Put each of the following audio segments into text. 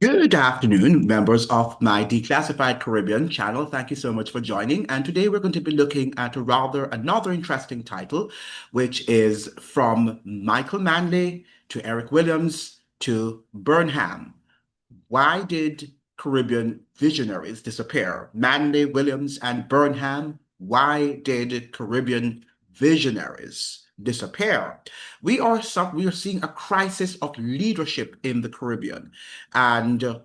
Good afternoon, members of my Declassified Caribbean channel. Thank you so much for joining. And today we're going to be looking at another interesting title, which is from Michael Manley to Eric Williams to Burnham. Why did Caribbean visionaries disappear? Manley, Williams, and Burnham. Why did Caribbean visionaries disappear? We are seeing a crisis of leadership in the Caribbean, and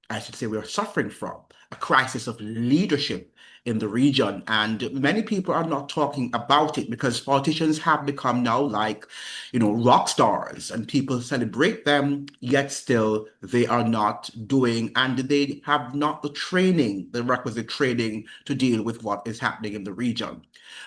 I should say we are suffering from a crisis of leadership in the region. And many people are not talking about it because politicians have become now like, rock stars, and people celebrate them, yet still they are not doing, and they have not the requisite training to deal with what is happening in the region.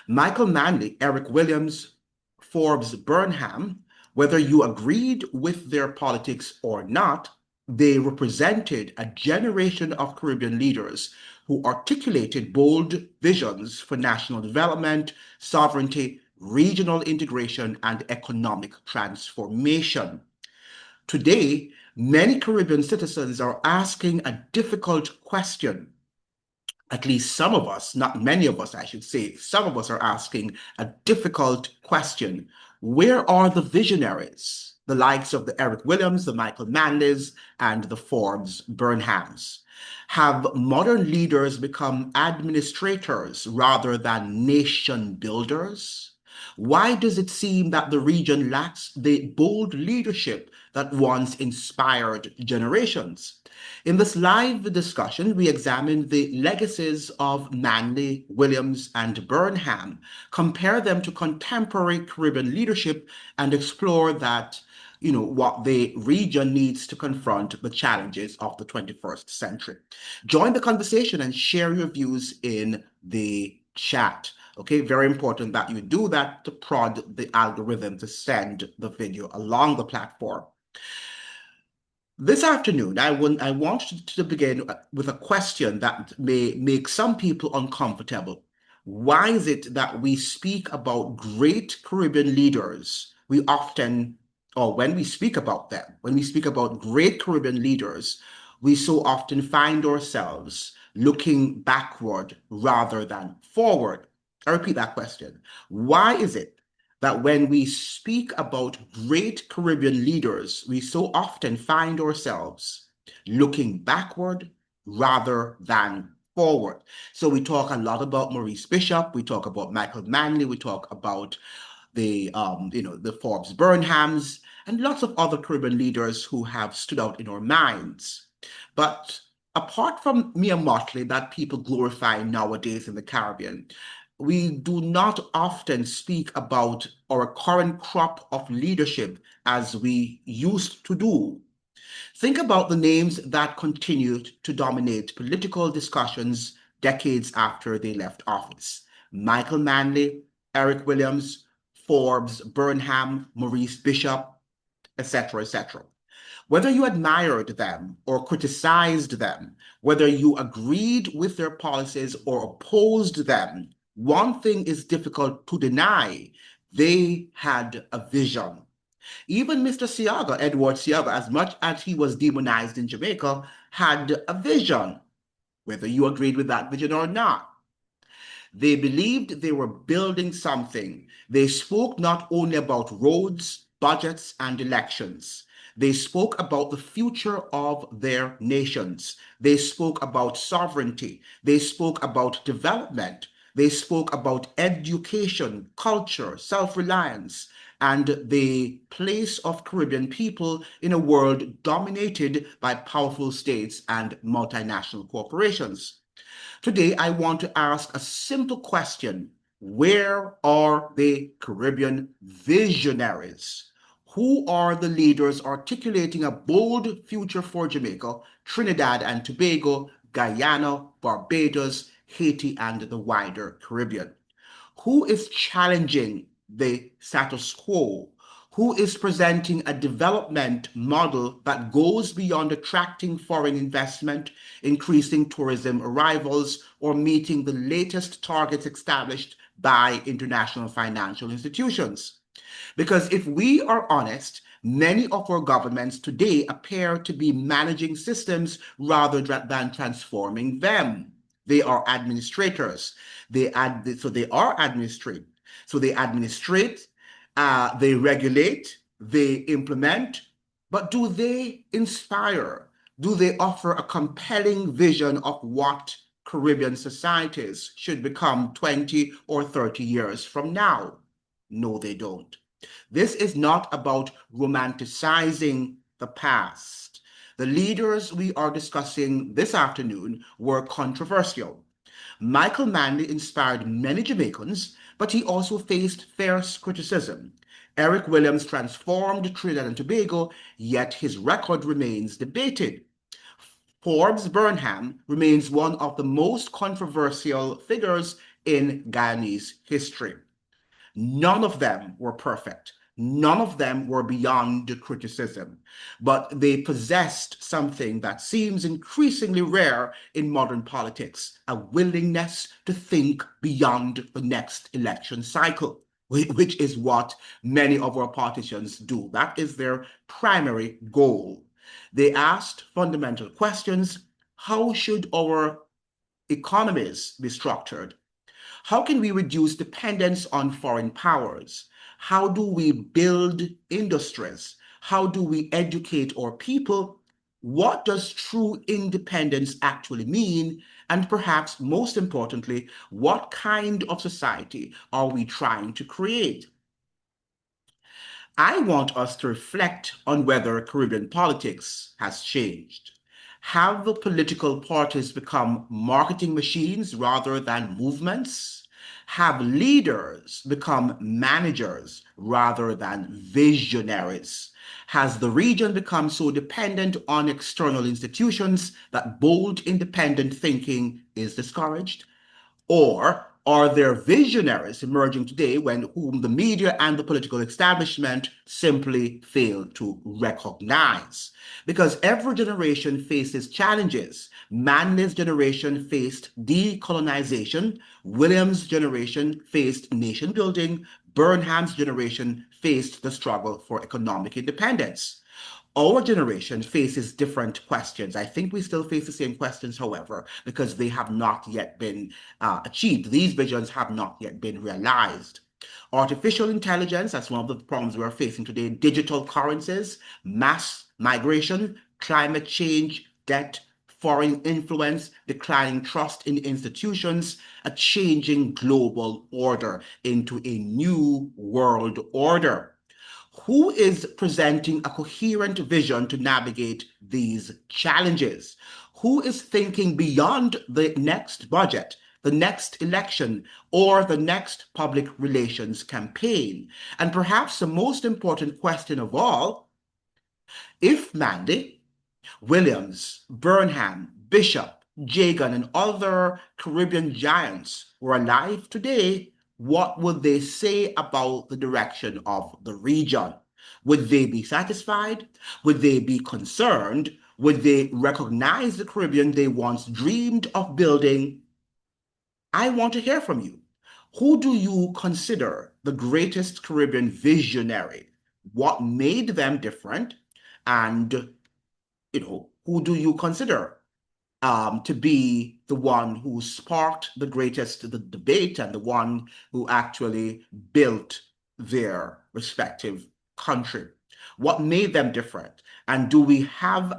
Michael Manley, Eric Williams, Forbes Burnham, whether you agreed with their politics or not, they represented a generation of Caribbean leaders who articulated bold visions for national development, sovereignty, regional integration, and economic transformation. Today, many Caribbean citizens are asking a difficult question. At least some of us, not many of us, I should say, some of us are asking a difficult question. Where are the visionaries? The likes of the Eric Williams, the Michael Manleys, and the Forbes Burnhams. Have modern leaders become administrators rather than nation builders? Why does it seem that the region lacks the bold leadership that once inspired generations? In this live discussion, we examine the legacies of Manley, Williams, and Burnham, compare them to contemporary Caribbean leadership, and explore what the region needs to confront the challenges of the 21st century. Join the conversation and share your views in the chat. Okay, very important that you do that to prod the algorithm to send the video along the platform. This afternoon, I want to begin with a question that may make some people uncomfortable. Why is it that we speak about great Caribbean leaders, we often, or when we speak about them, when we speak about great Caribbean leaders, we so often find ourselves looking backward rather than forward? I repeat that question. Why is it that when we speak about great Caribbean leaders, we so often find ourselves looking backward rather than forward? So we talk a lot about Maurice Bishop, we talk about Michael Manley, we talk about the Forbes Burnhams, and lots of other Caribbean leaders who have stood out in our minds. But apart from mere motley that people glorify nowadays in the Caribbean, we do not often speak about our current crop of leadership as we used to do. Think about the names that continued to dominate political discussions decades after they left office. Michael Manley, Eric Williams, Forbes Burnham, Maurice Bishop, etc., etc. Whether you admired them or criticized them, whether you agreed with their policies or opposed them, one thing is difficult to deny: they had a vision. Even Mr. Seaga, Edward Seaga, as much as he was demonized in Jamaica, had a vision, whether you agreed with that vision or not. They believed they were building something. They spoke not only about roads, budgets, and elections. They spoke about the future of their nations. They spoke about sovereignty. They spoke about development. They spoke about education, culture, self-reliance, and the place of Caribbean people in a world dominated by powerful states and multinational corporations. Today, I want to ask a simple question. Where are the Caribbean visionaries? Who are the leaders articulating a bold future for Jamaica, Trinidad and Tobago, Guyana, Barbados, Haiti, and the wider Caribbean? Who is challenging the status quo? Who is presenting a development model that goes beyond attracting foreign investment, increasing tourism arrivals, or meeting the latest targets established by international financial institutions? Because if we are honest, Many of our governments today appear to be managing systems rather than transforming them. They are administrators. So they are administrate. So they administrate, they regulate, they implement, but do they inspire? Do they offer a compelling vision of what Caribbean societies should become 20 or 30 years from now? No, they don't. This is not about romanticizing the past. The leaders we are discussing this afternoon were controversial. Michael Manley inspired many Jamaicans, but he also faced fierce criticism. Eric Williams transformed Trinidad and Tobago, yet his record remains debated. Forbes Burnham remains one of the most controversial figures in Guyanese history. None of them were perfect. None of them were beyond criticism, but they possessed something that seems increasingly rare in modern politics, a willingness to think beyond the next election cycle, which is what many of our politicians do. That is their primary goal. They asked fundamental questions. How should our economies be structured? How can we reduce dependence on foreign powers? How do we build industries? How do we educate our people? What does true independence actually mean? And perhaps most importantly, what kind of society are we trying to create? I want us to reflect on whether Caribbean politics has changed. Have the political parties become marketing machines rather than movements? Have leaders become managers rather than visionaries? Has the region become so dependent on external institutions that bold, independent thinking is discouraged? Or are there visionaries emerging today whom the media and the political establishment simply fail to recognize? Because every generation faces challenges. Manley's generation faced decolonization, Williams' generation faced nation building, Burnham's generation faced the struggle for economic independence. Our generation faces different questions. I think we still face the same questions, however, because they have not yet been achieved. These visions have not yet been realized. Artificial intelligence, that's one of the problems we're facing today. Digital currencies, mass migration, climate change, debt, foreign influence, declining trust in institutions, a changing global order into a new world order. Who is presenting a coherent vision to navigate these challenges? Who is thinking beyond the next budget, the next election, or the next public relations campaign? And perhaps the most important question of all, if Manley, Williams, Burnham, Bishop, Jagan, and other Caribbean giants were alive today, what would they say about the direction of the region? Would they be satisfied? Would they be concerned? Would they recognize the Caribbean they once dreamed of building? I want to hear from you. Who do you consider the greatest Caribbean visionary? What made them different? And who do you consider to be the one who sparked the greatest debate and the one who actually built their respective country? What made them different? And do we have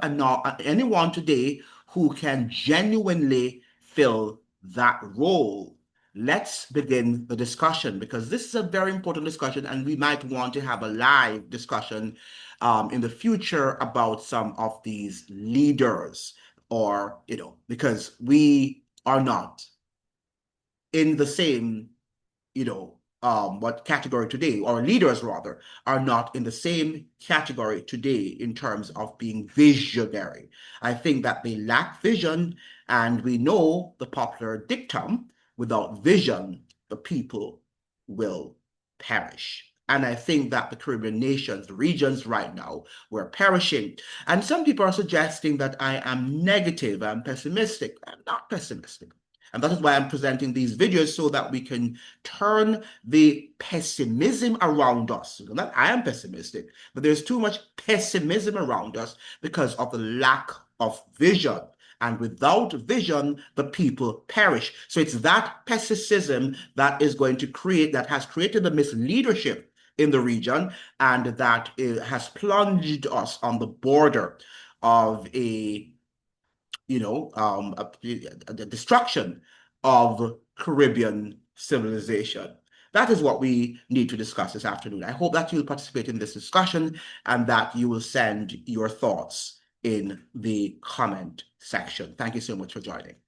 anyone today who can genuinely fill that role? Let's begin the discussion because this is a very important discussion, and we might want to have a live discussion in the future about some of these leaders, or, because we are not in the same, what category today, or leaders rather, are not in the same category today in terms of being visionary. I think that they lack vision, and we know the popular dictum, without vision, the people will perish. And I think that the Caribbean nations, the regions right now, we're perishing. And some people are suggesting that I am negative, I'm pessimistic. I'm not pessimistic. And that is why I'm presenting these videos, so that we can turn the pessimism around us. Not I am pessimistic, but there's too much pessimism around us because of the lack of vision. And without vision, the people perish. So it's that pessimism that is going to create, that has created the misleadership in the region, and that has plunged us on the border of the destruction of Caribbean civilization. That is what we need to discuss this afternoon. I hope that you'll participate in this discussion and that you will send your thoughts in the comment section. Thank you so much for joining.